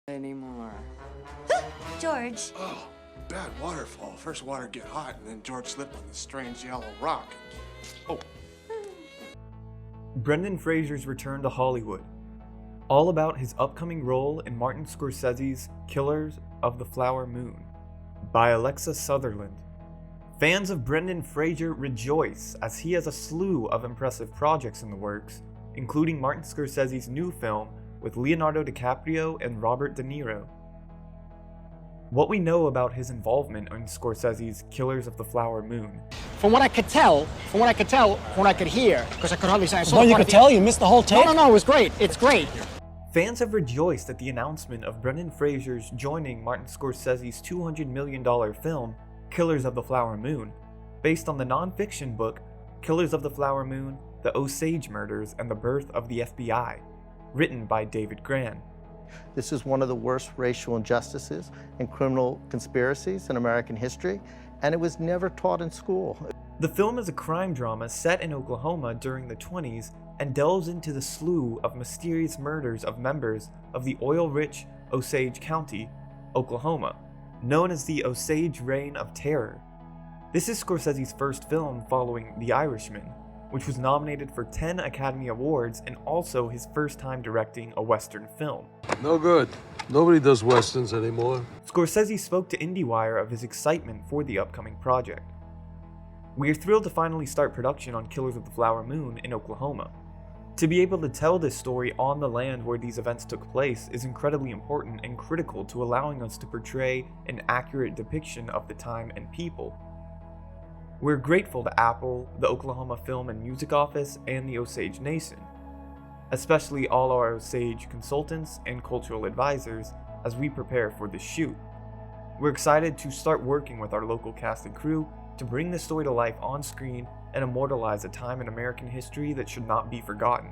Anymore. George. Oh, bad waterfall. First water get hot, and then George slipped on this strange yellow rock. Oh. Brendan Fraser's return to Hollywood. All about his upcoming role in Martin Scorsese's Killers of the Flower Moon by Alexa Sutherland. Fans of Brendan Fraser rejoice as he has a slew of impressive projects in the works, including Martin Scorsese's new film with Leonardo DiCaprio and Robert De Niro. What we know about his involvement in Scorsese's Killers of the Flower Moon. From what I could tell, from what I could hear, because I could hardly say I saw. Well, you could tell you missed the whole tape. No, it was great. It's great. Fans have rejoiced at the announcement of Brendan Fraser's joining Martin Scorsese's $200 million film, Killers of the Flower Moon, based on the nonfiction book Killers of the Flower Moon, The Osage Murders, and the Birth of the FBI, written by David Grann. This is one of the worst racial injustices and criminal conspiracies in American history, and it was never taught in school. The film is a crime drama set in Oklahoma during the 20s and delves into the slew of mysterious murders of members of the oil-rich Osage County, Oklahoma, known as the Osage Reign of Terror. This is Scorsese's first film following The Irishman, which was nominated for 10 Academy Awards and also his first time directing a Western film. No good. Nobody does Westerns anymore. Scorsese spoke to IndieWire of his excitement for the upcoming project. We are thrilled to finally start production on Killers of the Flower Moon in Oklahoma. To be able to tell this story on the land where these events took place is incredibly important and critical to allowing us to portray an accurate depiction of the time and people. We're grateful to Apple, the Oklahoma Film and Music Office, and the Osage Nation, especially all our Osage consultants and cultural advisors as we prepare for this shoot. We're excited to start working with our local cast and crew to bring this story to life on screen and immortalize a time in American history that should not be forgotten.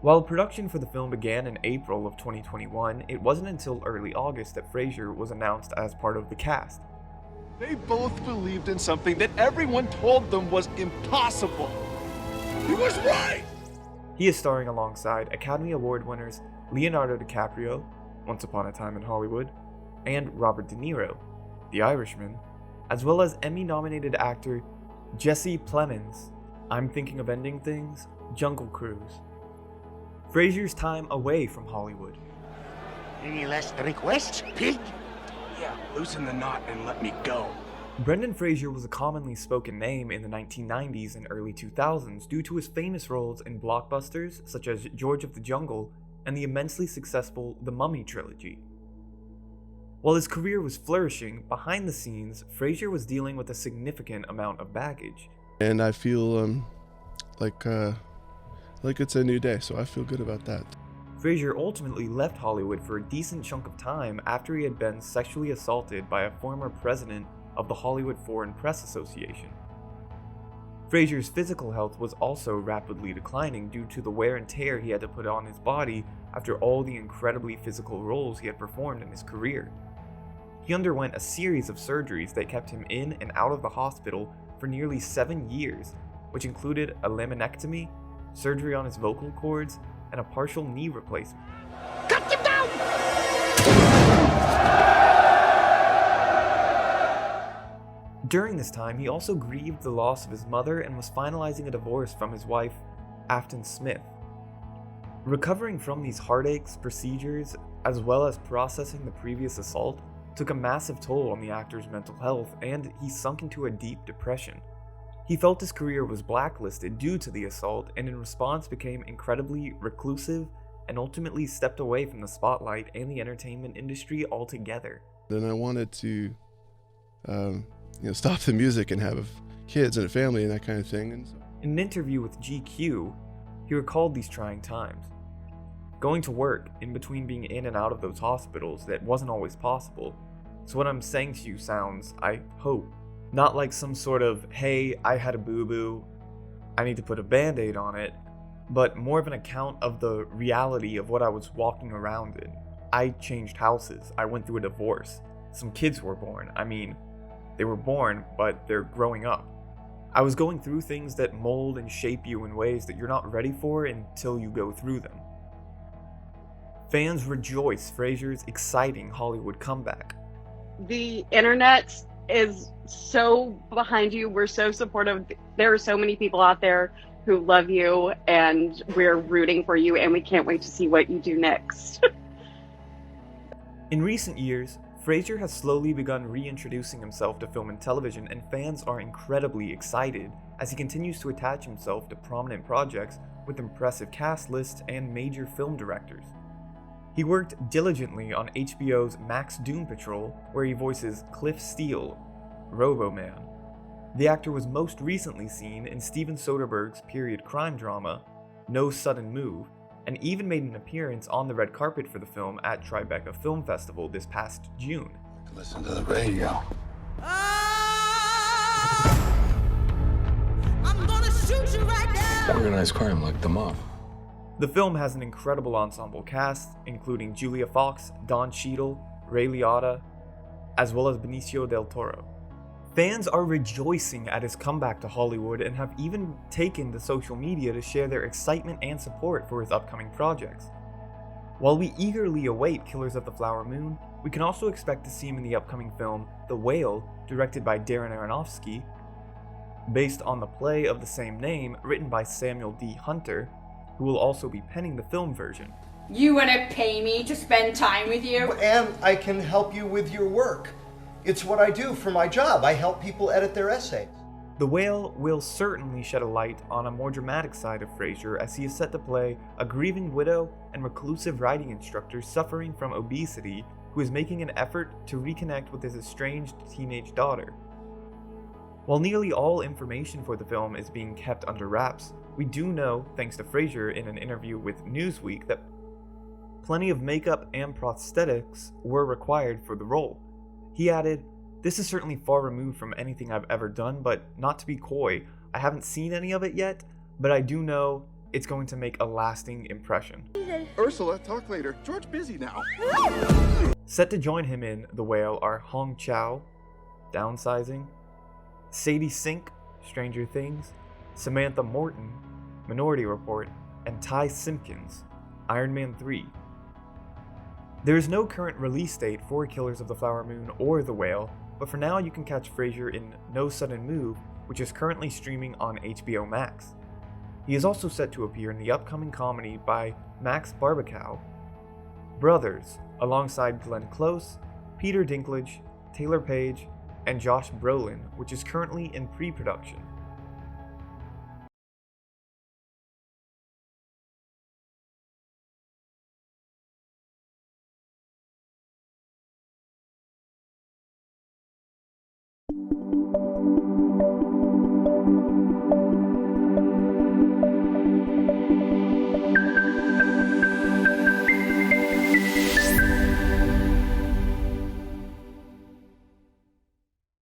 While production for the film began in April of 2021, it wasn't until early August that Fraser was announced as part of the cast. They both believed in something that everyone told them was impossible. He was right! He is starring alongside Academy Award winners Leonardo DiCaprio, Once Upon a Time in Hollywood, and Robert De Niro, The Irishman, as well as Emmy-nominated actor Jesse Plemons, I'm Thinking of Ending Things, Jungle Cruise. Fraser's time away from Hollywood. Any last requests, pig? Yeah, loosen the knot and let me go. Brendan Fraser was a commonly spoken name in the 1990s and early 2000s due to his famous roles in blockbusters such as George of the Jungle and the immensely successful The Mummy trilogy. While his career was flourishing, behind the scenes, Fraser was dealing with a significant amount of baggage. And I feel like it's a new day, so I feel good about that. Fraser ultimately left Hollywood for a decent chunk of time after he had been sexually assaulted by a former president of the Hollywood Foreign Press Association. Fraser's physical health was also rapidly declining due to the wear and tear he had to put on his body after all the incredibly physical roles he had performed in his career. He underwent a series of surgeries that kept him in and out of the hospital for nearly 7 years, which included a laminectomy, surgery on his vocal cords, and a partial knee replacement. Cut them down! During this time, he also grieved the loss of his mother and was finalizing a divorce from his wife, Afton Smith. Recovering from these heartaches, procedures, as well as processing the previous assault, took a massive toll on the actor's mental health, and he sunk into a deep depression. He felt his career was blacklisted due to the assault, and in response became incredibly reclusive and ultimately stepped away from the spotlight and the entertainment industry altogether. Then I wanted to stop the music and have kids and a family and that kind of thing. And so. In an interview with GQ, he recalled these trying times. Going to work in between being in and out of those hospitals that wasn't always possible, So what I'm saying to you sounds, I hope, not like some sort of, hey, I had a boo-boo, I need to put a band-aid on it, but more of an account of the reality of what I was walking around in. I changed houses, I went through a divorce, some kids were born. I mean, they were born, but they're growing up. I was going through things that mold and shape you in ways that you're not ready for until you go through them. Fans rejoice Fraser's exciting Hollywood comeback. The internet is so behind you. We're so supportive. There are so many people out there who love you, and we're rooting for you, and we can't wait to see what you do next. In recent years, Fraser has slowly begun reintroducing himself to film and television, and fans are incredibly excited as he continues to attach himself to prominent projects with impressive cast lists and major film directors. He worked diligently on HBO's Max Doom Patrol, where he voices Cliff Steele, Robo-Man. The actor was most recently seen in Steven Soderbergh's period crime drama, No Sudden Move, and even made an appearance on the red carpet for the film at Tribeca Film Festival this past June. Listen to the radio. I'm gonna shoot you right now. Organized crime like the mob. The film has an incredible ensemble cast, including Julia Fox, Don Cheadle, Ray Liotta, as well as Benicio del Toro. Fans are rejoicing at his comeback to Hollywood and have even taken to social media to share their excitement and support for his upcoming projects. While we eagerly await Killers of the Flower Moon, we can also expect to see him in the upcoming film The Whale, directed by Darren Aronofsky, based on the play of the same name written by Samuel D. Hunter, who will also be penning the film version. You wanna pay me to spend time with you? And I can help you with your work. It's what I do for my job. I help people edit their essays. The Whale will certainly shed a light on a more dramatic side of Fraser, as he is set to play a grieving widow and reclusive writing instructor suffering from obesity who is making an effort to reconnect with his estranged teenage daughter. While nearly all information for the film is being kept under wraps, we do know, thanks to Fraser in an interview with Newsweek, that plenty of makeup and prosthetics were required for the role. He added, "This is certainly far removed from anything I've ever done, but not to be coy, I haven't seen any of it yet, but I do know it's going to make a lasting impression." Ursula, talk later. George busy now. Set to join him in The Whale are Hong Chow, Downsizing, Sadie Sink, Stranger Things, Samantha Morton, Minority Report, and Ty Simpkins, Iron Man 3. There is no current release date for Killers of the Flower Moon or The Whale, but for now you can catch Fraser in No Sudden Move, which is currently streaming on HBO Max. He is also set to appear in the upcoming comedy by Max Barbacow, Brothers, alongside Glenn Close, Peter Dinklage, Taylor Page, and Josh Brolin, which is currently in pre-production.